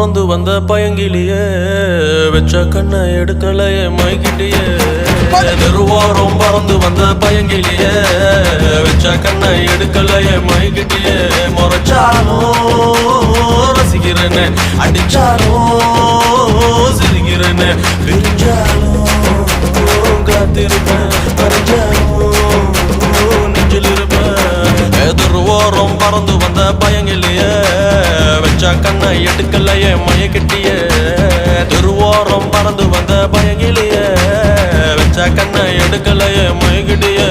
பறந்து வந்த பயங்கிலியே வெச்ச கண்ணை எடுக்கலையே மைகிட்டியே திருவாரம் பறந்து வந்த பயங்கிலியே வெச்ச கண்ணை எடுக்கலையே மைகிட்டியே முறைச்சாலும் ரசிக்கிறேன்னு அடிச்சாலும் சிரிக்கிறேன்னு பிரிஞ்சாலும் காத்திருப்பேன் மறைஞ்சாலும் நெஞ்சில் இருப்பேன் திருவாரம் பறந்து வந்த பயங்கிலியே வெச்ச கண்ணை எடுக்கலையே மயக்கிட்டியே திருவாரம் பறந்து வந்த பயங்கிலியே வெச்ச கண்ணை எடுக்கலையே மயக்கிட்டியே